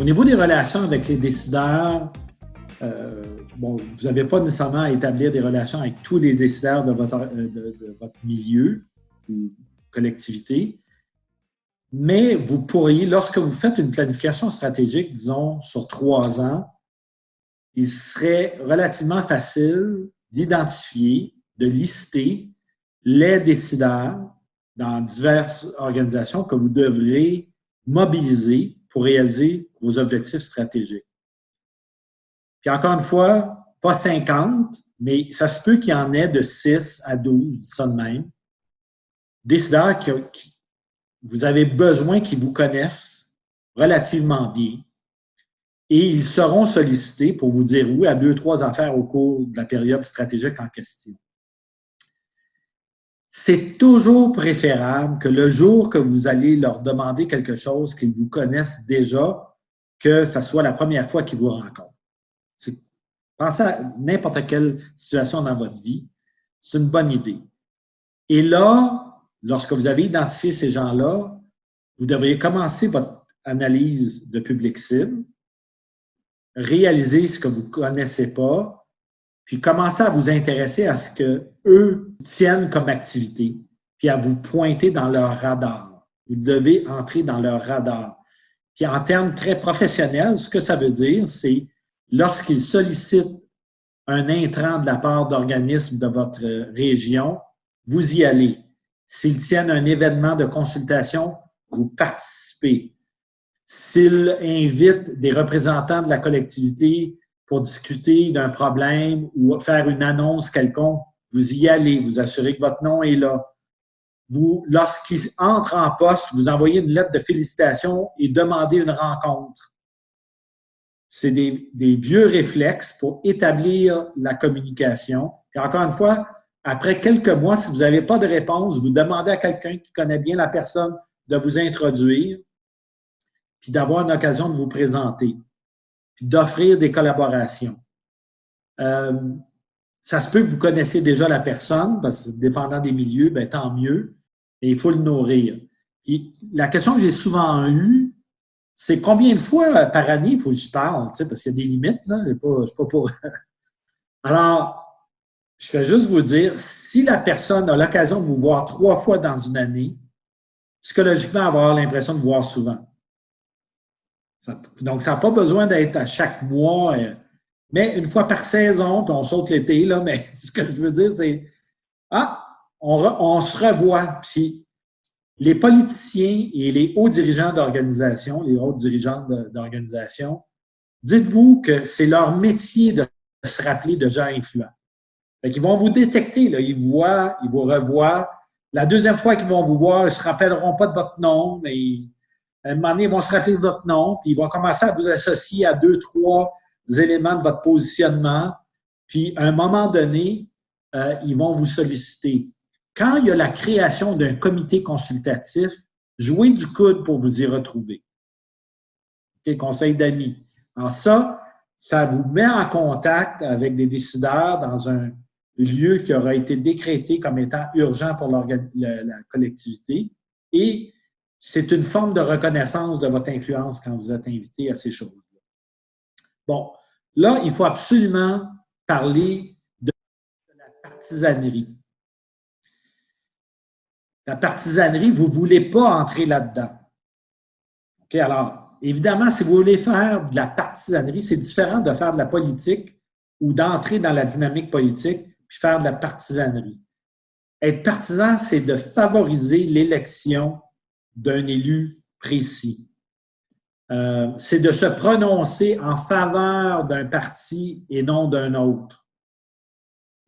Au niveau des relations avec les décideurs, bon, vous n'avez pas nécessairement à établir des relations avec tous les décideurs de votre milieu ou collectivité, mais vous pourriez, lorsque vous faites une planification stratégique, disons, sur 3 ans, il serait relativement facile d'identifier, de lister les décideurs dans diverses organisations que vous devrez mobiliser pour réaliser vos objectifs stratégiques. Puis encore une fois, pas 50, mais ça se peut qu'il y en ait de 6 à 12, ça de même, décideurs qui vous avez besoin qu'ils vous connaissent relativement bien. Et ils seront sollicités pour vous dire oui à 2-3 affaires au cours de la période stratégique en question. C'est toujours préférable que le jour que vous allez leur demander quelque chose qu'ils vous connaissent déjà, que ce soit la première fois qu'ils vous rencontrent. Pensez à n'importe quelle situation dans votre vie, c'est une bonne idée. Et là, lorsque vous avez identifié ces gens-là, vous devriez commencer votre analyse de public cible, réaliser ce que vous ne connaissez pas, puis commencer à vous intéresser à ce qu'eux tiennent comme activité, puis à vous pointer dans leur radar. Vous devez entrer dans leur radar. Puis en termes très professionnels, ce que ça veut dire, c'est lorsqu'ils sollicitent un intrant de la part d'organismes de votre région, vous y allez. S'ils tiennent un événement de consultation, vous participez. S'ils invitent des représentants de la collectivité pour discuter d'un problème ou faire une annonce quelconque, vous y allez, vous assurez que votre nom est là. Vous, lorsqu'ils entrent en poste, vous envoyez une lettre de félicitations et demandez une rencontre. C'est des vieux réflexes pour établir la communication. Et encore une fois, après quelques mois, si vous n'avez pas de réponse, vous demandez à quelqu'un qui connaît bien la personne de vous introduire, puis d'avoir une occasion de vous présenter, puis d'offrir des collaborations. Ça se peut que vous connaissiez déjà la personne, parce que dépendant des milieux, bien, tant mieux, et il faut le nourrir. Et la question que j'ai souvent eue, c'est combien de fois par année il faut que je parle, parce qu'il y a des limites, là, c'est pas pour... Alors, je vais juste vous dire, si la personne a l'occasion de vous voir 3 fois dans une année, psychologiquement, elle va avoir l'impression de vous voir souvent. Donc, ça n'a pas besoin d'être à chaque mois, mais une fois par saison, puis on saute l'été, là, mais ce que je veux dire, c'est on se revoit. Puis les politiciens et les hauts dirigeants d'organisation, les hautes dirigeantes d'organisation, dites-vous que c'est leur métier de se rappeler de gens influents. Ils vont vous détecter, là, ils vous voient, ils vous revoient. La deuxième fois qu'ils vont vous voir, ils ne se rappelleront pas de votre nom, mais à un moment donné, ils vont se rappeler de votre nom, puis ils vont commencer à vous associer à 2-3 éléments de votre positionnement, puis à un moment donné, ils vont vous solliciter. Quand il y a la création d'un comité consultatif, jouez du coude pour vous y retrouver. Okay, conseil d'amis. Alors ça vous met en contact avec des décideurs dans un lieu qui aura été décrété comme étant urgent pour la collectivité et c'est une forme de reconnaissance de votre influence quand vous êtes invité à ces choses-là. Bon, là, il faut absolument parler de la partisanerie. La partisanerie, vous ne voulez pas entrer là-dedans. OK, alors, évidemment, si vous voulez faire de la partisanerie, c'est différent de faire de la politique ou d'entrer dans la dynamique politique puis faire de la partisanerie. Être partisan, c'est de favoriser l'élection d'un élu précis. C'est de se prononcer en faveur d'un parti et non d'un autre.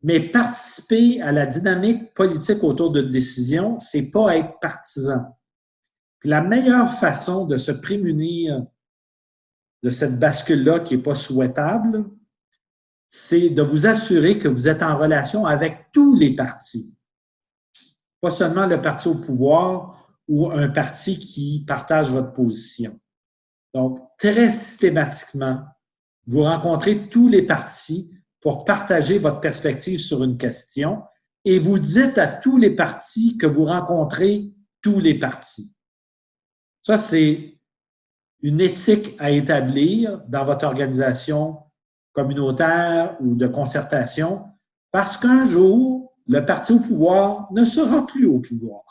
Mais participer à la dynamique politique autour d'une décision, c'est pas être partisan. Puis la meilleure façon de se prémunir de cette bascule-là qui n'est pas souhaitable, c'est de vous assurer que vous êtes en relation avec tous les partis. Pas seulement le parti au pouvoir ou un parti qui partage votre position. Donc, très systématiquement, vous rencontrez tous les partis pour partager votre perspective sur une question et vous dites à tous les partis que vous rencontrez tous les partis. Ça, c'est une éthique à établir dans votre organisation communautaire ou de concertation, parce qu'un jour, le parti au pouvoir ne sera plus au pouvoir.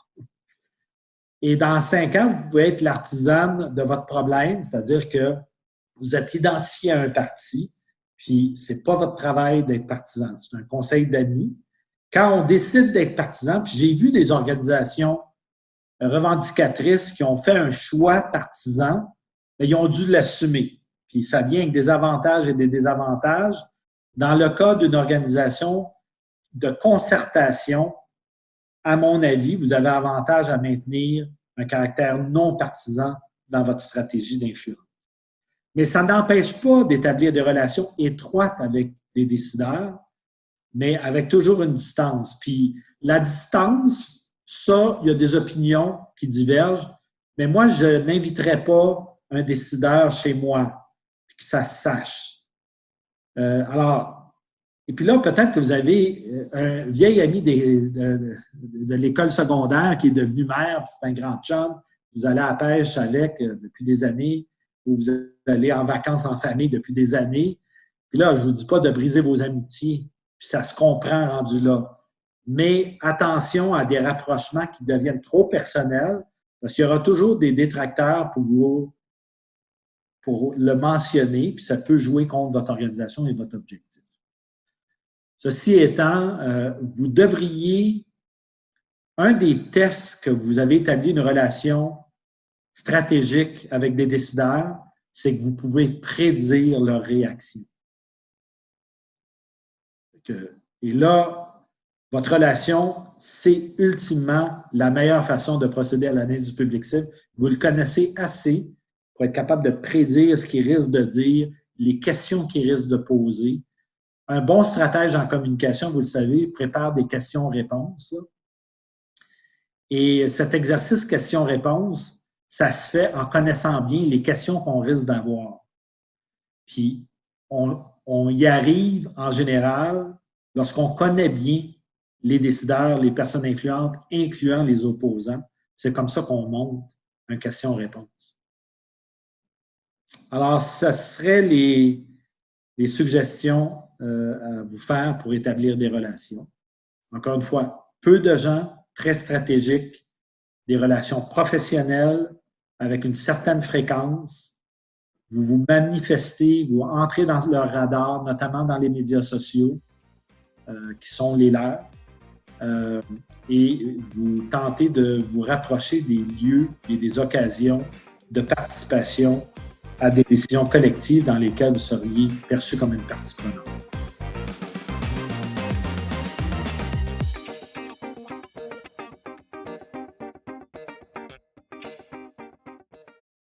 Et dans 5 ans, vous pouvez être l'artisane de votre problème, c'est-à-dire que vous êtes identifié à un parti, puis ce n'est pas votre travail d'être partisan, c'est un conseil d'amis. Quand on décide d'être partisan, puis j'ai vu des organisations revendicatrices qui ont fait un choix partisan, mais ils ont dû l'assumer. Puis ça vient avec des avantages et des désavantages. Dans le cas d'une organisation de concertation, à mon avis, vous avez avantage à maintenir un caractère non partisan dans votre stratégie d'influence. Mais ça n'empêche pas d'établir des relations étroites avec les décideurs, mais avec toujours une distance. Puis la distance, ça, il y a des opinions qui divergent, mais moi, je n'inviterais pas un décideur chez moi, puis que ça se sache. Et puis là, peut-être que vous avez un vieil ami de l'école secondaire qui est devenu maire, puis c'est un grand chum, vous allez à la pêche avec depuis des années, ou vous allez en vacances en famille depuis des années. Puis là, je ne vous dis pas de briser vos amitiés, puis ça se comprend rendu là. Mais attention à des rapprochements qui deviennent trop personnels, parce qu'il y aura toujours des détracteurs pour le mentionner, puis ça peut jouer contre votre organisation et votre objectif. Ceci étant, vous devriez, un des tests que vous avez établi une relation stratégique avec des décideurs, c'est que vous pouvez prédire leur réaction. Et là, votre relation, c'est ultimement la meilleure façon de procéder à l'analyse du public cible. Vous le connaissez assez pour être capable de prédire ce qu'il risque de dire, les questions qu'il risque de poser. Un bon stratège en communication, vous le savez, prépare des questions-réponses. Et cet exercice questions-réponses, ça se fait en connaissant bien les questions qu'on risque d'avoir. Puis, on y arrive en général lorsqu'on connaît bien les décideurs, les personnes influentes, incluant les opposants. C'est comme ça qu'on monte un question-réponse. Alors, ce seraient les suggestions à vous faire pour établir des relations. Encore une fois, peu de gens, très stratégiques, des relations professionnelles avec une certaine fréquence. Vous vous manifestez, vous entrez dans leur radar, notamment dans les médias sociaux qui sont les leurs, et vous tentez de vous rapprocher des lieux et des occasions de participation à des décisions collectives dans lesquelles vous seriez perçu comme une partie prenante.